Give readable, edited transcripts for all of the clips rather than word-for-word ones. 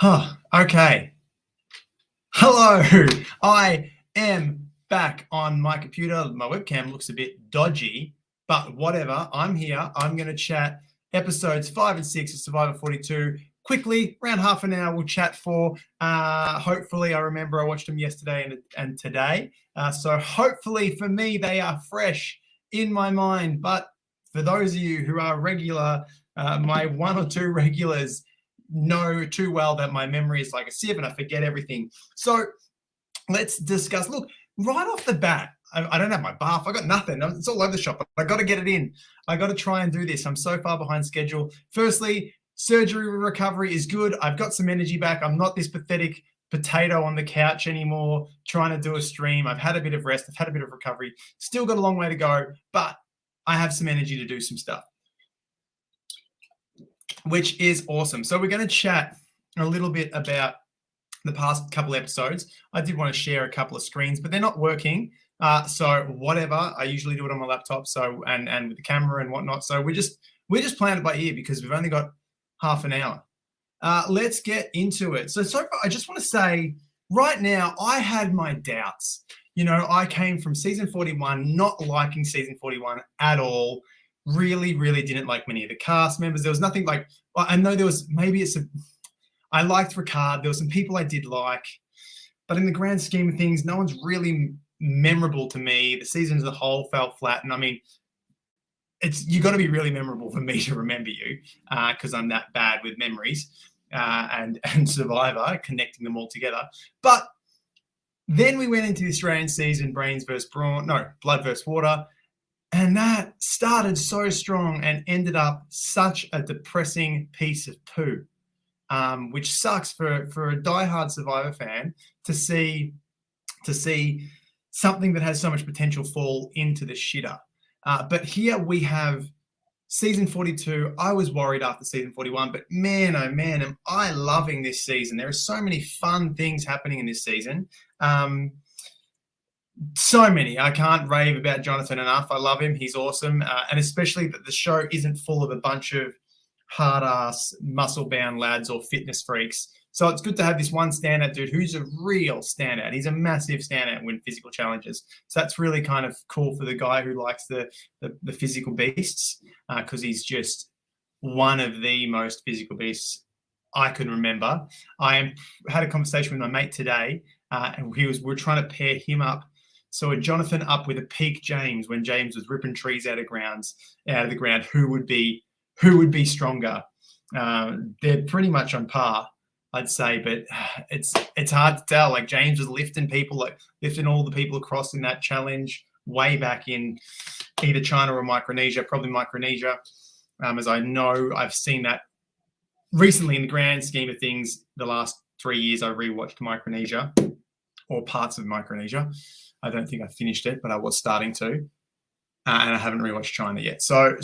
Huh. Okay. Hello. I am back on my computer. My webcam looks a bit dodgy, but whatever. I'm here. I'm going to chat episodes 5 and 6 of Survivor 42 quickly, around half an hour. We'll chat for. Hopefully, I remember I watched them yesterday and today. So hopefully for me, they are fresh in my mind. But for those of you who are regular, my one or two regulars know too well that my memory is like a sieve and I forget everything. So let's discuss. Look, right off the bat, I don't have my bath. I got nothing. It's all over the shop. I got to get it in. I got to try and do this. I'm so far behind schedule. Firstly, surgery recovery is good. I've got some energy back. I'm not this pathetic potato on the couch anymore trying to do a stream. I've had a bit of rest. I've had a bit of recovery. Still got a long way to go, but I have some energy to do some stuff, which is awesome. So we're going to chat a little bit about the past couple episodes. I did want to share a couple of screens, but they're not working. So whatever. I usually do it on my laptop. So and with the camera and whatnot. So we're just playing it by ear because we've only got half an hour. Let's get into it. So far, I just want to say right now, I had my doubts. You know, I came from season 41 not liking season 41 at all. Really didn't like many of the cast members. There was nothing like, I know there was, I liked Ricard. There were some people I did like, but in the grand scheme of things, no one's really memorable to me. The season as a whole fell flat. And I mean, you got to be really memorable for me to remember you because I'm that bad with memories and Survivor, connecting them all together. But then we went into the Australian season, Blood versus Water. And that started so strong and ended up such a depressing piece of poo, which sucks for a diehard Survivor fan to see something that has so much potential fall into the shitter. But here we have season 42. I was worried after season 41, but man, oh man, am I loving this season. There are so many fun things happening in this season. So many. I can't rave about Jonathan enough. I love him. He's awesome. And especially that the show isn't full of a bunch of hard-ass, muscle-bound lads or fitness freaks. So it's good to have this one standout dude who's a real standout. He's a massive standout and win physical challenges. So that's really kind of cool for the guy who likes the physical beasts because he's just one of the most physical beasts I can remember. I had a conversation with my mate today and we're trying to pair him up. So a Jonathan up with a peak James when James was ripping trees out of the ground. Who would be stronger? They're pretty much on par, I'd say, but it's hard to tell. Like James was lifting all the people across in that challenge way back in either China or Micronesia, probably Micronesia, as I know I've seen that recently in the grand scheme of things. The last 3 years I rewatched Micronesia or parts of Micronesia. I don't think I finished it, but I was starting to, and I haven't rewatched China yet. So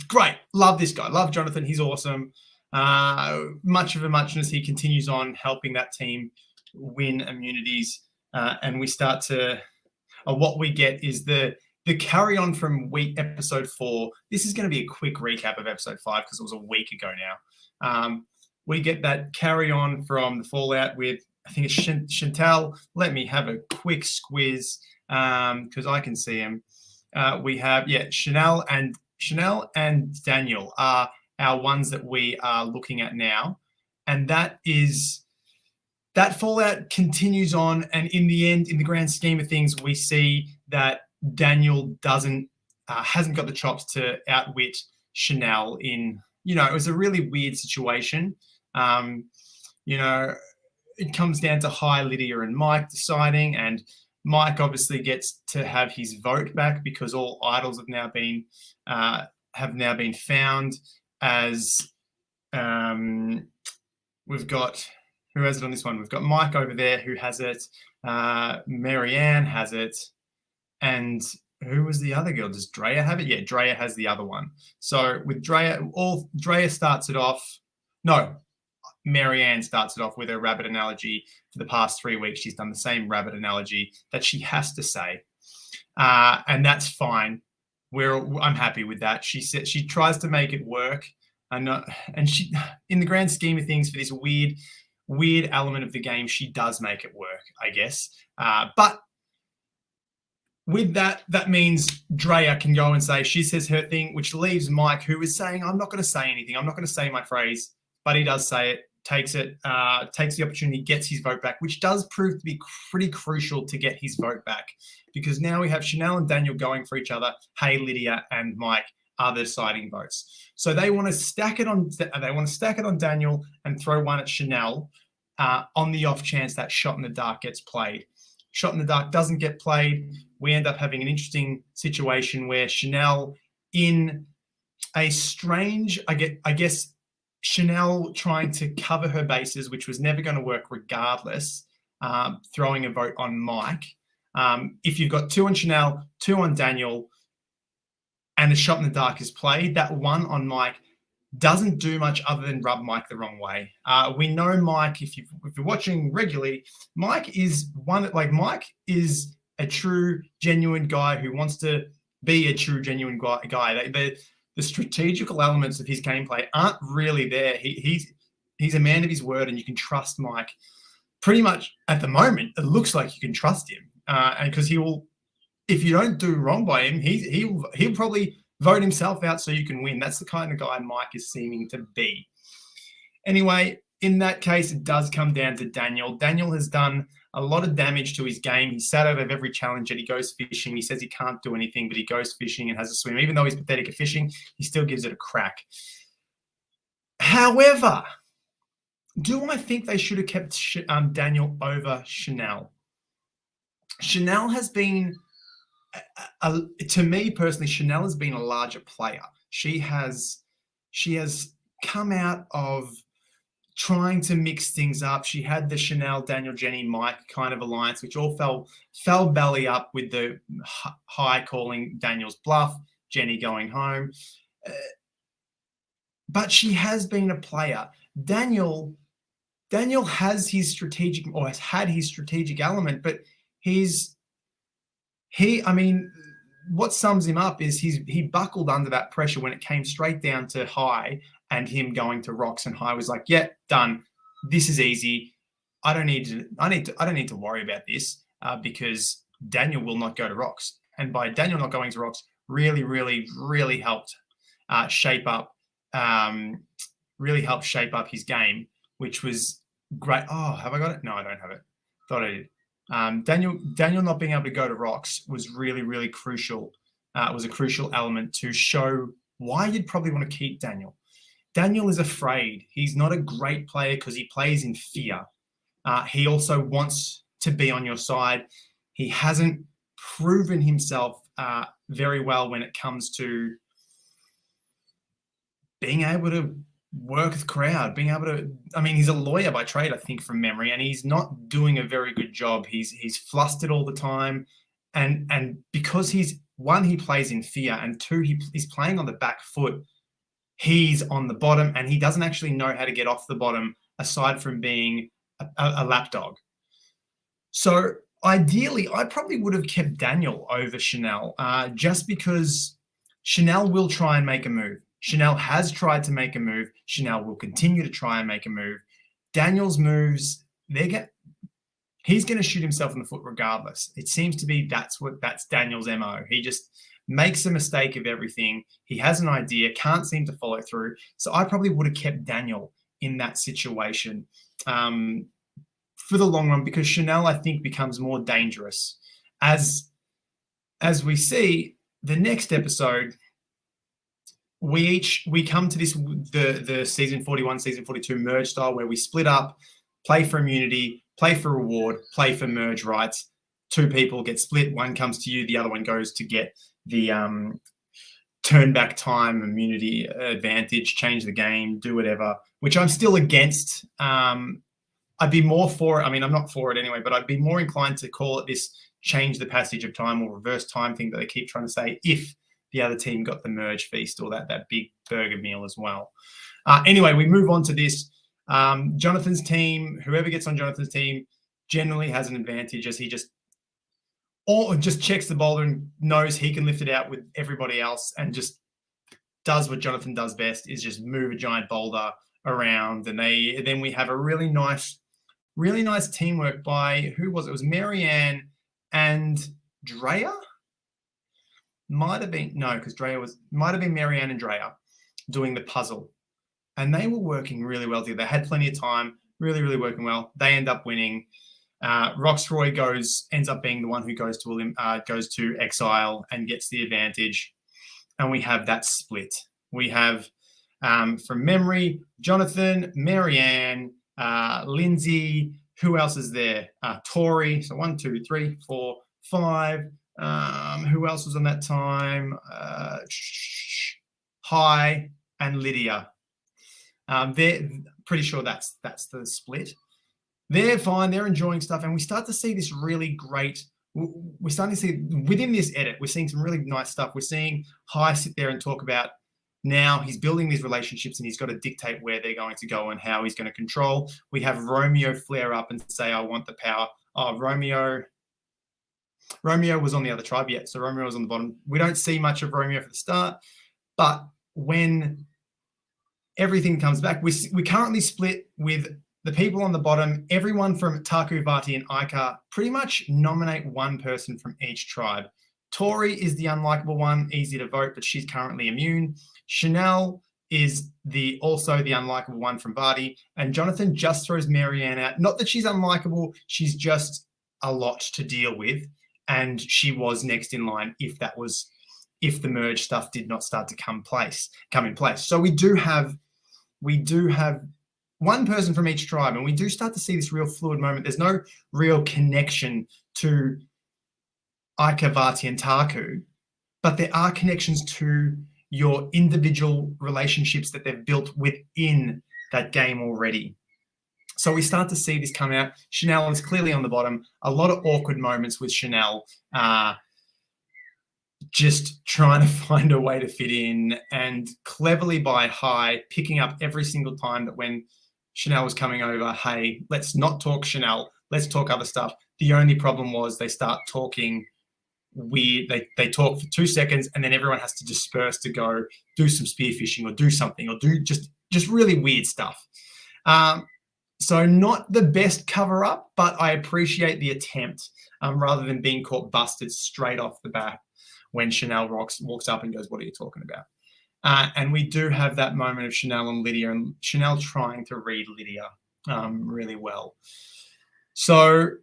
great. Love this guy. Love Jonathan. He's awesome. Much of a muchness. He continues on helping that team win immunities, and we start to. What we get is the carry on from episode 4. This is going to be a quick recap of episode 5 because it was a week ago now. We get that carry on from the fallout with. I think it's Chantal. Let me have a quick squiz because I can see him. We have, Chanel and Daniel are our ones that we are looking at now. And that fallout continues on. And in the end, in the grand scheme of things, we see that Daniel hasn't got the chops to outwit Chanel in, it was a really weird situation. It comes down to Lydia and Mike deciding, and Mike obviously gets to have his vote back because all idols have now been found. As we've got, who has it on this one? We've got Mike over there who has it. Marianne has it, and who was the other girl? Does Drea have it? Yeah, Drea has the other one. So with Drea starts it off. No. Marianne starts it off with her rabbit analogy. For the past 3 weeks, she's done the same rabbit analogy that she has to say. And that's fine. I'm happy with that. She tries to make it work. I know, and she, in the grand scheme of things, for this weird element of the game, she does make it work, I guess. But with that, that means Drea can go and say, she says her thing, which leaves Mike, who is saying, I'm not going to say anything. I'm not going to say my phrase, but he does say it, takes the opportunity, gets his vote back, which does prove to be pretty crucial to get his vote back, because now we have Chanel and Daniel going for each other. Hey, Lydia and Mike are the deciding votes. So they want to stack it on Daniel and throw one at Chanel on the off chance that shot in the dark gets played. Shot in the dark doesn't get played. We end up having an interesting situation where Chanel, in a strange, I guess, Chanel trying to cover her bases, which was never going to work regardless, throwing a vote on Mike. If you've got 2 on Chanel, 2 on Daniel, and the shot in the dark is played, that 1 on Mike doesn't do much other than rub Mike the wrong way. We know Mike, if you're watching regularly, Mike is Mike is a true, genuine guy who wants to be a true, genuine guy. The strategical elements of his gameplay aren't really there. He's a man of his word, and you can trust Mike. Pretty much at the moment, it looks like you can trust him, and because he will, if you don't do wrong by him, he'll probably vote himself out so you can win. That's the kind of guy Mike is seeming to be. Anyway, in that case, it does come down to Daniel. Daniel has done a lot of damage to his game. He's sat out of every challenge that he goes fishing. He says he can't do anything, but he goes fishing and has a swim. Even though he's pathetic at fishing, he still gives it a crack. However, do I think they should have kept Daniel over Chanel? Chanel has been, to me personally, Chanel has been a larger player. She has come out of trying to mix things up. She had the Chanel, Daniel, Jenny, Mike kind of alliance, which all fell belly up with the high calling Daniel's bluff, Jenny going home. But she has been a player. Daniel has his strategic, or has had his strategic element, but what sums him up is he buckled under that pressure when it came straight down to high and him going to rocks, and high was like, yeah, done. This is easy. I don't need to worry about this because Daniel will not go to rocks. And by Daniel not going to rocks, really, really, really helped shape up his game, which was great. Oh, have I got it? No, I don't have it. Thought I did. Daniel not being able to go to rocks was really, really crucial. It was a crucial element to show why you'd probably want to keep Daniel. Daniel is afraid. He's not a great player because he plays in fear. He also wants to be on your side. He hasn't proven himself very well when it comes to being able to work with crowd, being able to, he's a lawyer by trade, I think, from memory, and he's not doing a very good job. He's flustered all the time. And because he plays in fear, and 2, he's playing on the back foot, he's on the bottom, and he doesn't actually know how to get off the bottom aside from being a lapdog. So ideally, I probably would have kept Daniel over Chanel just because Chanel will try and make a move. Chanel has tried to make a move. Chanel will continue to try and make a move. Daniel's moves, he's going to shoot himself in the foot regardless. It seems to be that's Daniel's MO. He just makes a mistake of everything. He has an idea, can't seem to follow through. So I probably would have kept Daniel in that situation for the long run, because Chanel, I think, becomes more dangerous. As we see, the next episode, we come to the season 41, season 42 merge style, where we split up, play for immunity, play for reward, play for merge rights. 2 people get split. One comes to you, the other one goes to get the turn back time, immunity advantage, change the game, do whatever, which I'm still against. I'd be more for it. I'm not for it anyway, but I'd be more inclined to call it this change the passage of time or reverse time thing that they keep trying to say, if the other team got the merge feast or that big burger meal as well. Anyway, we move on to this. Jonathan's team, whoever gets on Jonathan's team, generally has an advantage, as he just checks the boulder and knows he can lift it out with everybody else and just does what Jonathan does best, is just move a giant boulder around. And then we have a really nice teamwork by, who was it? It was Marianne and Drea? Might have been Marianne and Drea doing the puzzle. And they were working really well together. They had plenty of time, really working well. They end up winning. Roxroy ends up being the one who goes to exile and gets the advantage. And we have that split. We have, from memory, Jonathan, Marianne, Lindsay. Who else is there? Tori. So 1, 2, 3, 4, 5. Who else was on that time? Hi and Lydia. They're pretty sure that's the split. They're fine. They're enjoying stuff, and we start to see this really great. We're starting to see within this edit. We're seeing some really nice stuff. We're seeing Hi sit there and talk about now he's building these relationships, and he's got to dictate where they're going to go and how he's going to control. We have Romeo flare up and say, "I want the power." Oh, Romeo was on the other tribe yet, so Romeo was on the bottom. We don't see much of Romeo for the start, but when everything comes back, we currently split with the people on the bottom. Everyone from Taku, Vati, and Ica pretty much nominate one person from each tribe. Tori is the unlikable one, easy to vote, but she's currently immune. Chanel is also the unlikable one from Vati, and Jonathan just throws Marianne out. Not that she's unlikable, she's just a lot to deal with, and she was next in line if the merge stuff did not start to come in place. So we do have one person from each tribe, and we do start to see this real fluid moment. There's no real connection to Ica, Vati, and Taku, but there are connections to your individual relationships that they've built within that game already. So we start to see this come out. Chanel is clearly on the bottom. A lot of awkward moments with Chanel, just trying to find a way to fit in, and cleverly by Hi picking up every single time that when Chanel was coming over, hey, let's not talk Chanel, let's talk other stuff. The only problem was they start talking weird. They talk for 2 seconds, and then everyone has to disperse to go do some spearfishing or do something or do just really weird stuff. So not the best cover up, but I appreciate the attempt rather than being caught busted straight off the bat when Chanel walks up and goes, "What are you talking about?" And we do have that moment of Chanel and Lydia, and Chanel trying to read Lydia really well. So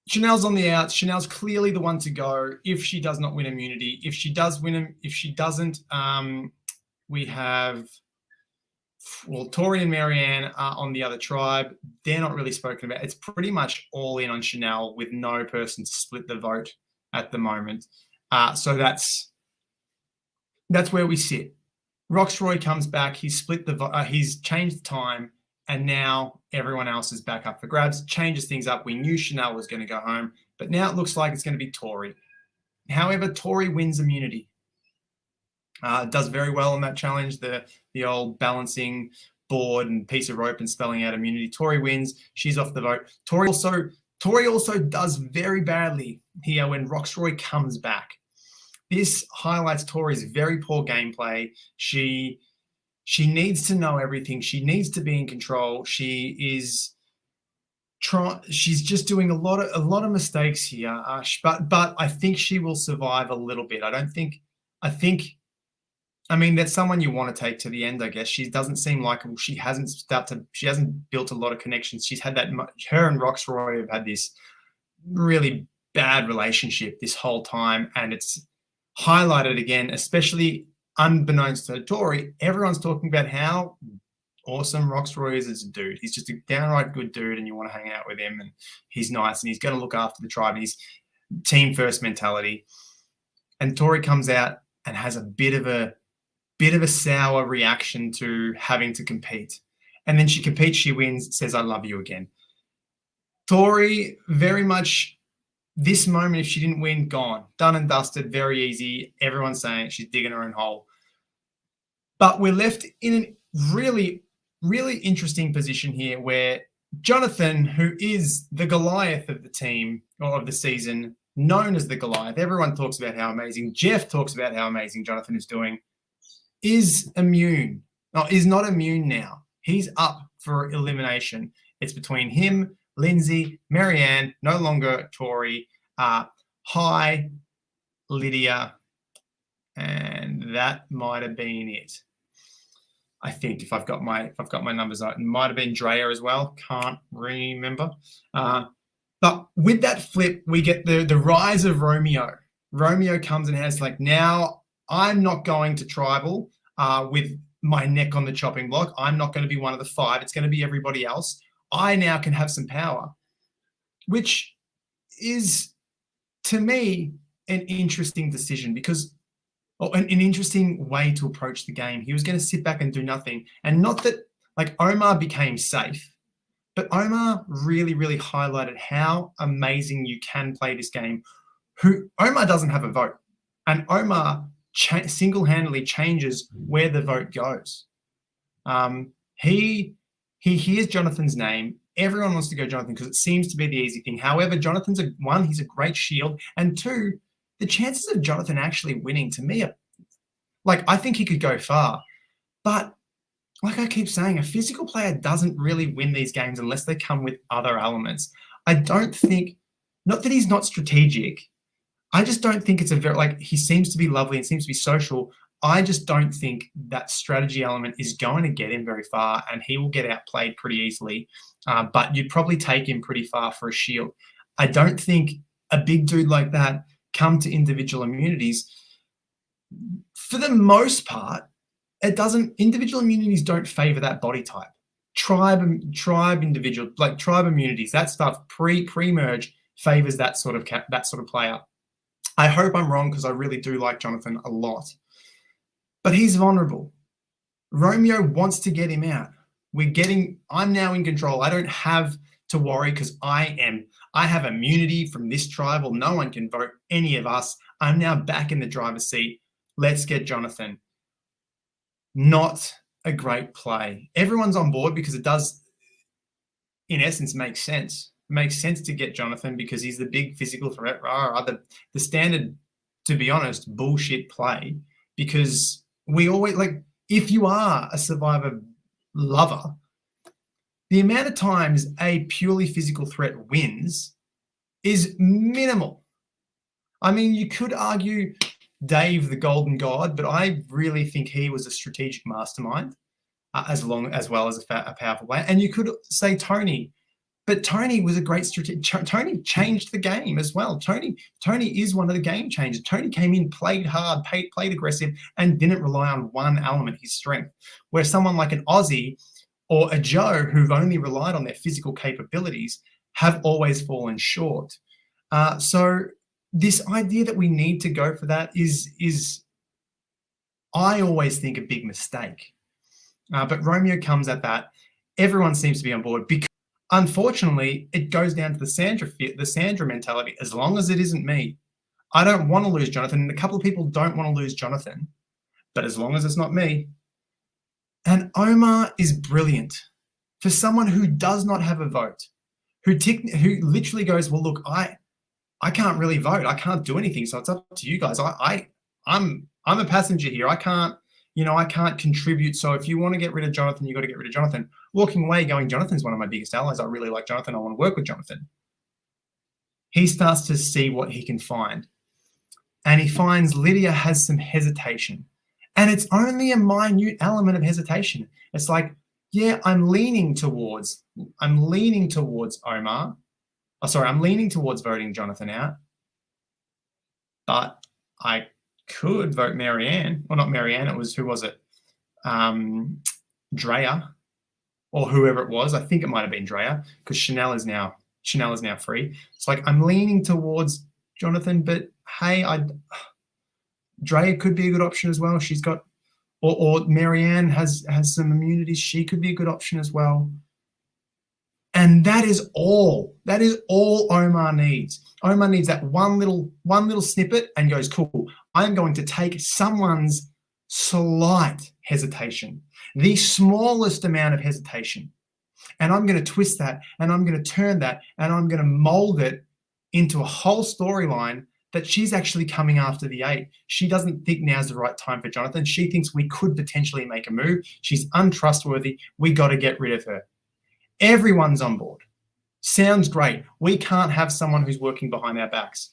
Chanel's on the outs. Chanel's clearly the one to go if she does not win immunity. If she does win, if she doesn't, we have, well, Tori and Marianne are on the other tribe. They're not really spoken about. It's pretty much all in on Chanel with no person to split the vote at the moment. So that's where we sit. Roxroy comes back. He's he's changed the time, and now everyone else is back up for grabs. Changes things up. We knew Chanel was going to go home, but now it looks like it's going to be Tori. However, Tori wins immunity. Does very well on that challenge, the old balancing board and piece of rope and spelling out immunity. Tori wins. She's off the vote. Tori also does very badly here when Roxroy comes back. This highlights Tori's very poor gameplay. She needs to know everything. She needs to be in control. She's just doing a lot of mistakes here. But I think she will survive a little bit. I mean, that's someone you want to take to the end, I guess. She doesn't seem likable. She hasn't built a lot of connections. She's had her and Roxroy have had this really bad relationship this whole time, and it's highlighted again, especially unbeknownst to Tori. Everyone's talking about how awesome Roxroy is as a dude. He's just a downright good dude, and you want to hang out with him, and he's nice, and he's going to look after the tribe, and he's team first mentality. And Tori comes out and has a bit of a sour reaction to having to compete. And then she competes, she wins, says, "I love you" again. Tori, very much this moment, if she didn't win, gone. Done and dusted, very easy. Everyone's saying she's digging her own hole. But we're left in a really, really interesting position here where Jonathan, who is the Goliath of the team or of the season, known as the Goliath, everyone talks about how amazing. Jeff talks about how amazing Jonathan is doing. is immune. No, is not immune now. He's up for elimination. It's between him, Lindsay, Marianne, no longer Tori, Hai, Lydia, and that might have been it. I think if I've got my numbers right, it might have been Drea as well. Can't remember. But with that flip, we get the rise of Romeo. Romeo comes and has like, now I'm not going to tribal with my neck on the chopping block. I'm not going to be one of the 5. It's going to be everybody else. I now can have some power, which is, to me, an interesting decision because, or an interesting way to approach the game. He was going to sit back and do nothing. And not that, like, Omar became safe, but Omar really, really highlighted how amazing you can play this game. Omar doesn't have a vote. And Omar single-handedly changes where the vote goes. He hears Jonathan's name. Everyone wants to go Jonathan because it seems to be the easy thing. However, Jonathan's he's a great shield. And 2, the chances of Jonathan actually winning, to me, are, like, I think he could go far. But like I keep saying, a physical player doesn't really win these games unless they come with other elements. I don't think, not that he's not strategic, I just don't think it's a very, like, he seems to be lovely and seems to be social. I just don't think that strategy element is going to get him very far, and he will get outplayed pretty easily. But you'd probably take him pretty far for a shield. I don't think a big dude like that come to individual immunities. For the most part, individual immunities don't favor that body type. Tribe individual, like tribe immunities, that stuff pre-merge favors that sort of player. I hope I'm wrong because I really do like Jonathan a lot. But he's vulnerable. Romeo wants to get him out. I'm now in control. I don't have to worry because I have immunity from this tribal. No one can vote any of us. I'm now back in the driver's seat. Let's get Jonathan. Not a great play. Everyone's on board because it does, in essence, make sense. It makes sense to get Jonathan because he's the big physical threat. The standard, to be honest, bullshit play, because we always, like, if you are a Survivor lover, the amount of times a purely physical threat wins is minimal. I mean, you could argue Dave the Golden God, but I really think he was a strategic mastermind as well as a powerful player. And you could say Tony, but Tony was a great strategic. Tony changed the game as well. Tony is one of the game changers. Tony came in, played hard, played aggressive, and didn't rely on one element, his strength. Where someone like an Aussie or a Joe, who've only relied on their physical capabilities, have always fallen short. So this idea that we need to go for that is I always think, a big mistake. But Romeo comes at that. Everyone seems to be on board because, unfortunately, it goes down to the Sandra mentality. As long as it isn't me, I don't want to lose Jonathan. And a couple of people don't want to lose Jonathan, but as long as it's not me. And Omar is brilliant for someone who does not have a vote, who literally goes, well, look, I can't really vote. I can't do anything. So it's up to you guys. I'm a passenger here. I can't contribute. So if you want to get rid of Jonathan, you got to get rid of Jonathan. Walking away going, Jonathan's one of my biggest allies. I really like Jonathan. I want to work with Jonathan. He starts to see what he can find. And he finds Lydia has some hesitation. And it's only a minute element of hesitation. It's like, yeah, I'm leaning towards Omar. I'm leaning towards voting Jonathan out. But I could vote Marianne. Well, not Marianne. Who was it? Drea, or whoever it was. I think it might have been Drea, because Chanel is now free. It's like, I'm leaning towards Jonathan, but hey, Drea could be a good option as well. She's got, or Marianne has some immunities. She could be a good option as well. And that is all Omar needs. Omar needs that one little snippet and goes, cool, I'm going to take someone's slight hesitation, the smallest amount of hesitation, and I'm going to twist that, and I'm going to turn that, and I'm going to mold it into a whole storyline that she's actually coming after the 8. She doesn't think now's the right time for Jonathan. She thinks we could potentially make a move. She's untrustworthy. We got to get rid of her. Everyone's on board. Sounds great. We can't have someone who's working behind our backs.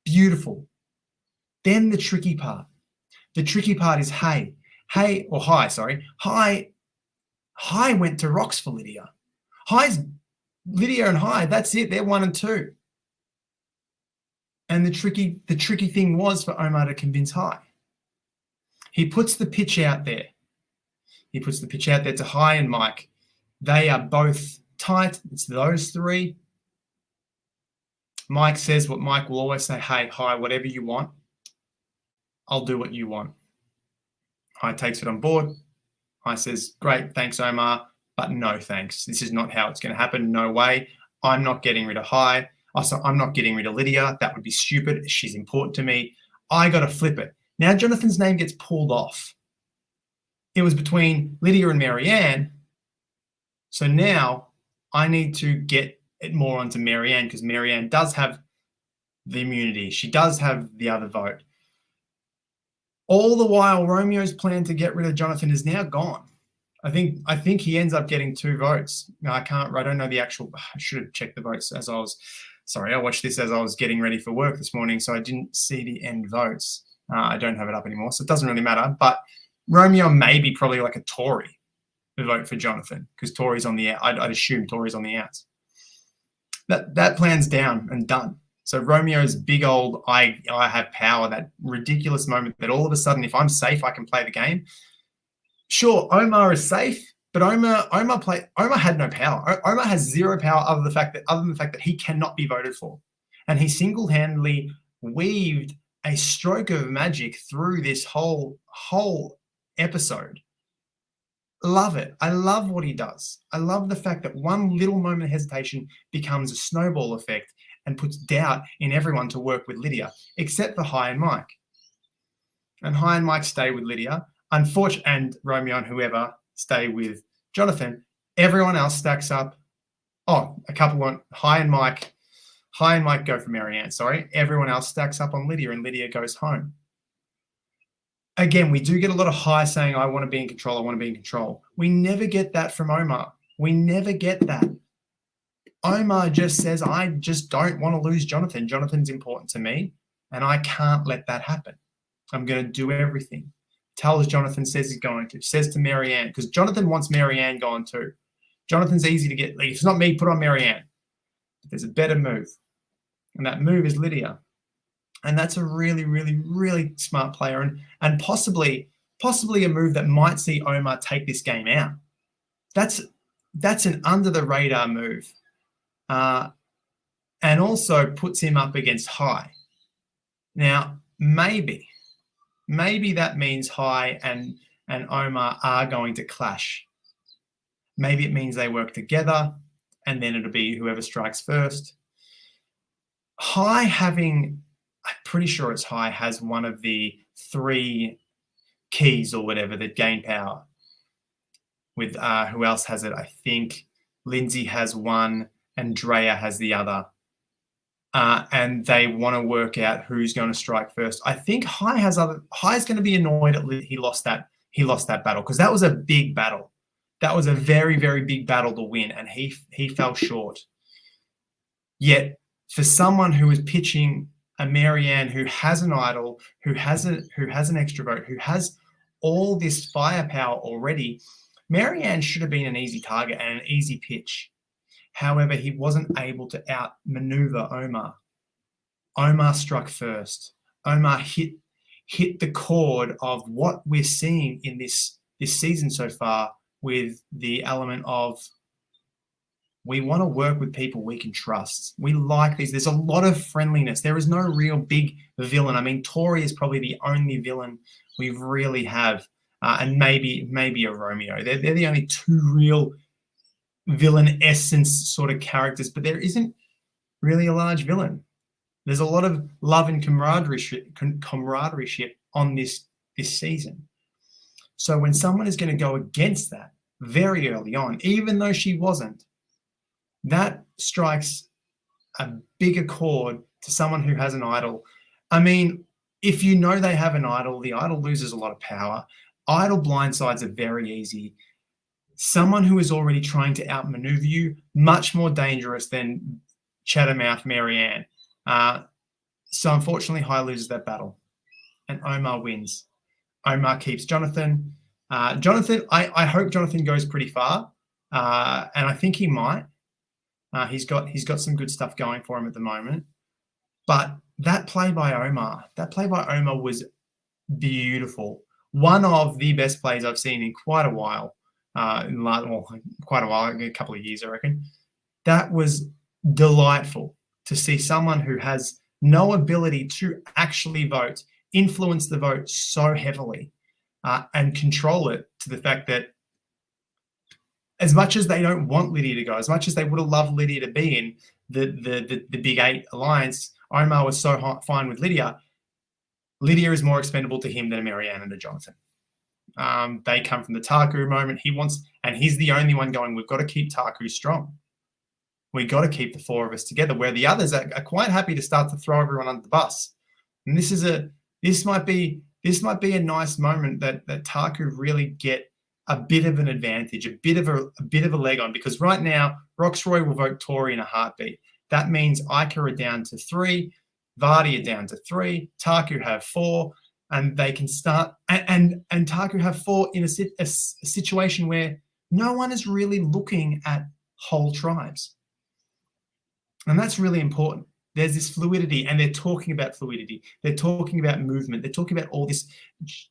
Beautiful. Then the tricky part. The tricky part is Hai, Hai went to rocks for Lydia. Lydia and Hai, that's it. They're 1 and 2. And the tricky thing was for Omar to convince Hai. He puts the pitch out there. He puts the pitch out there to Hai and Mike. They are both tight. It's those 3. Mike says what Mike will always say, hey, Hai, whatever you want, I'll do what you want. Hai takes it on board. Hai says, great, thanks, Omar, but no thanks. This is not how it's going to happen. No way. I'm not getting rid of Hai. Also, I'm not getting rid of Lydia. That would be stupid. She's important to me. I got to flip it. Now, Jonathan's name gets pulled off. It was between Lydia and Marianne. So now I need to get it more onto Marianne because Marianne does have the immunity. She does have the other vote. All the while, Romeo's plan to get rid of Jonathan is now gone. I think he ends up getting 2 votes. I don't know the actual. I should have checked the votes as I was. Sorry, I watched this as I was getting ready for work this morning, so I didn't see the end votes. I don't have it up anymore, so it doesn't really matter. But Romeo may be probably like a Tory to vote for Jonathan because Tory's on the out. I'd assume Tory's on the outs. That plan's down and done. So Romeo's big old I have power, that ridiculous moment that all of a sudden, if I'm safe, I can play the game. Sure, Omar is safe, but Omar had no power. Omar has 0 power other than the fact that he cannot be voted for. And he single-handedly weaved a stroke of magic through this whole episode. Love it. I love what he does. I love the fact that one little moment of hesitation becomes a snowball effect and puts doubt in everyone to work with Lydia, except for Hai and Mike. And Hai and Mike stay with Lydia. Unfortunately, and Romeo and whoever stay with Jonathan. Everyone else stacks up. Oh, a couple want Hai and Mike go for Marianne, sorry. Everyone else stacks up on Lydia and Lydia goes home. Again, we do get a lot of Hai saying, I want to be in control, I want to be in control. We never get that from Omar. We never get that. Omar just says, I just don't want to lose Jonathan. Jonathan's important to me, and I can't let that happen. I'm going to do everything. Tells Jonathan, says he's going to. Says to Marianne, because Jonathan wants Marianne gone too. Jonathan's easy to get. Like, if it's not me, put on Marianne. But there's a better move, and that move is Lydia. And that's a really, really, really smart player, and possibly a move that might see Omar take this game out. That's an under the radar move, and also puts him up against Hai. Now maybe that means Hai and Omar are going to clash. Maybe it means they work together, and then it'll be whoever strikes first. Hai having. I'm pretty sure it's Hai has one of the 3 keys or whatever that gain power. With who else has it? I think Lindsay has one and Drea has the other. And they want to work out who's going to strike first. I think Hai's going to be annoyed at he lost that battle because that was a big battle. That was a very, very big battle to win, and he fell short. Yet for someone who is pitching a Marianne who has an idol, who has an extrovert, who has all this firepower already, Marianne should have been an easy target and an easy pitch. However, he wasn't able to outmaneuver Omar. Omar struck first. Omar hit the chord of what we're seeing in this season so far with the element of we want to work with people we can trust. We like these. There's a lot of friendliness. There is no real big villain. I mean, Tori is probably the only villain we really have, and maybe a Romeo. They're the only 2 real villain essence sort of characters, but there isn't really a large villain. There's a lot of love and camaraderie on this season. So when someone is going to go against that very early on, even though she wasn't, that strikes a bigger chord to someone who has an idol I mean, if you know they have an idol, the idol loses a lot of power. Idol blindsides are very easy. Someone who is already trying to outmaneuver you, much more dangerous than Chattermouth Marianne. So unfortunately, Hai loses that battle, and Omar wins. Omar keeps Jonathan. Jonathan, I hope Jonathan goes pretty far, and I think he might. He's got some good stuff going for him at the moment. But that play by Omar was beautiful. One of the best plays I've seen in quite a while. A couple of years, I reckon. That was delightful to see someone who has no ability to actually vote, influence the vote so heavily, and control it to the fact that as much as they don't want Lydia to go, as much as they would have loved Lydia to be in the Big Eight alliance, Omar was so fine with Lydia. Lydia is more expendable to him than a Marianne and a Jonathan. They come from the Taku moment. And he's the only one going, we've got to keep Taku strong. We've got to keep the four of us together, where the others are quite happy to start to throw everyone under the bus. And this might be a nice moment that Taku really get a bit of an advantage, a bit of a leg on, because right now Roxroy will vote Tory in a heartbeat. That means Ica are down to 3, Vardy are down to 3, Taku have 4, and they can start and Taku have 4 in a situation where no one is really looking at whole tribes. And that's really important. There's this fluidity, and they're talking about fluidity. They're talking about movement. They're talking about all this.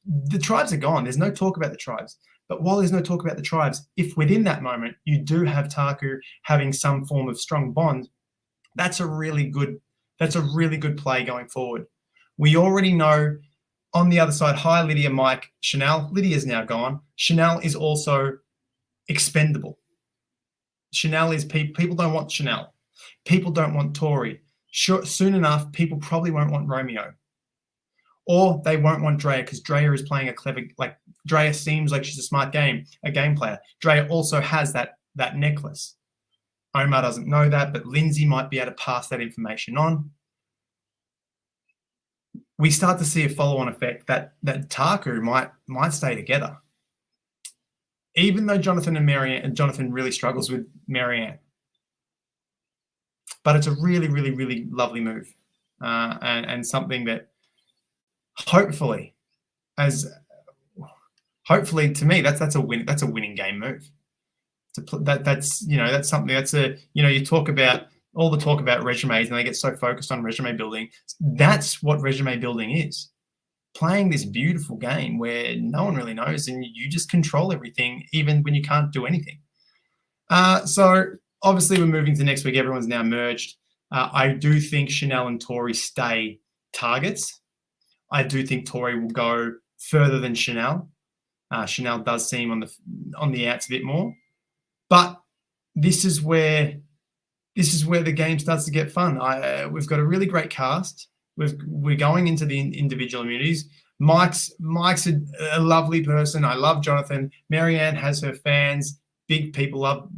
The tribes are gone. There's no talk about the tribes. But while there's no talk about the tribes, if within that moment you do have Taku having some form of strong bond, that's a really good play going forward. We already know on the other side, Hai, Lydia, Mike, Chanel. Lydia's now gone. Chanel is also expendable. Chanel is people don't want Chanel. People don't want Tory. Sure, soon enough, people probably won't want Romeo. Or they won't want Drea, because Drea is playing a clever, Drea seems like she's a game player. Drea also has that necklace. Omar doesn't know that, but Lindsay might be able to pass that information on. We start to see a follow-on effect that Taku might stay together. Even though Jonathan really struggles with Marianne. But it's a really, really, really lovely move, and something that hopefully to me that's a win. That's a winning game move. That's something you talk about all the talk about resumes, and they get so focused on resume building. That's what resume building is. Playing this beautiful game where no one really knows, and you just control everything, even when you can't do anything. So. Obviously, we're moving to next week. Everyone's now merged. I do think Chanel and Tory stay targets. I do think Tory will go further than Chanel. Chanel does seem on the outs a bit more, but this is where the game starts to get fun. We've got a really great cast. We're going into the individual immunities. Mike's a lovely person. I love Jonathan. Marianne has her fans. Big people love.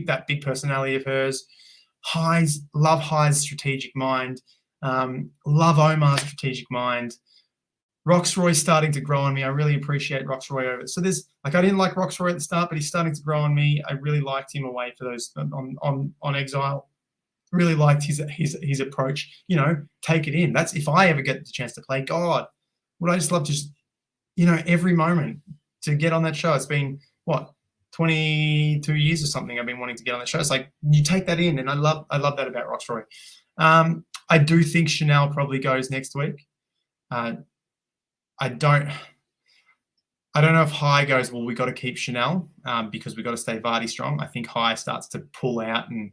That big personality of hers. Love Hai's strategic mind. Love Omar's strategic mind. Roxroy's starting to grow on me. I really appreciate Roxroy over it. So I didn't like Roxroy at the start, but he's starting to grow on me. I really liked him away for those on Exile. Really liked his approach. Take it in. That's if I ever get the chance to play. God, would I just love every moment to get on that show. It's been 22 years or something I've been wanting to get on the show. It's like you take that in, and I love that about Roxroy. I do think Chanel probably goes next week. I don't know if Hai goes, well, we got to keep Chanel because we got to stay Vardy strong. I think Hai starts to pull out, and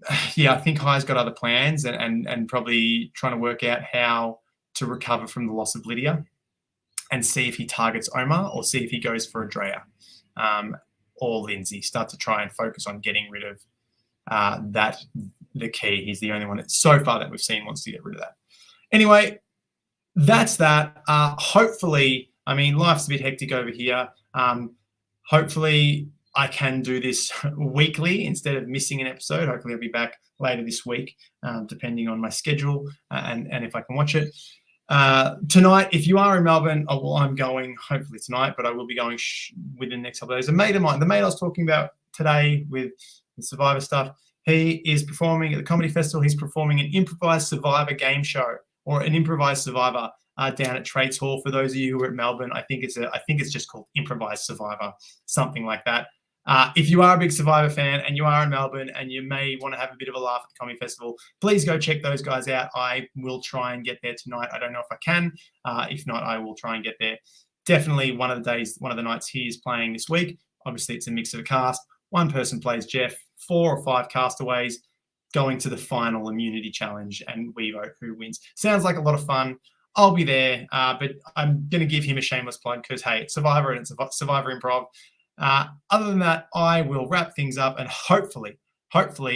I think Hai's got other plans and probably trying to work out how to recover from the loss of Lydia and see if he targets Omar or see if he goes for a Drea. Or Lindsay, start to try and focus on getting rid of the key. He's the only one that so far that we've seen wants to get rid of that. Anyway, that's that. Hopefully, life's a bit hectic over here. Hopefully I can do this weekly instead of missing an episode. Hopefully I'll be back later this week, depending on my schedule and if I can watch it. Tonight, if you are in Melbourne, I'm going hopefully tonight, but I will be going within the next couple of days. A mate of mine, the mate I was talking about today with the Survivor stuff, he is performing at the Comedy Festival. He's performing an improvised Survivor game show, or an improvised Survivor, down at Traits Hall. For those of you who are at Melbourne, I think it's just called Improvised Survivor, something like that. If you are a big Survivor fan and you are in Melbourne and you may want to have a bit of a laugh at the Comedy Festival, please go check those guys out. I will try and get there tonight. I don't know if I can. If not, I will try and get there. Definitely one of the nights he is playing this week. Obviously, it's a mix of a cast. One person plays Jeff, 4 or 5 castaways going to the final immunity challenge, and we vote who wins. Sounds like a lot of fun. I'll be there, but I'm going to give him a shameless plug because, hey, it's Survivor and it's Survivor Improv. Other than that, I will wrap things up, and hopefully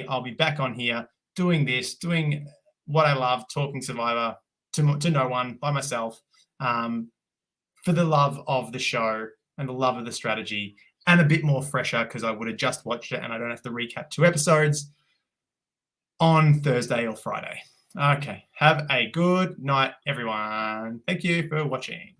I'll be back on here doing what I love, talking Survivor to no one, by myself, for the love of the show and the love of the strategy, and a bit more fresher because I would have just watched it and I don't have to recap 2 episodes on Thursday or Friday. Okay, have a good night, everyone. Thank you for watching.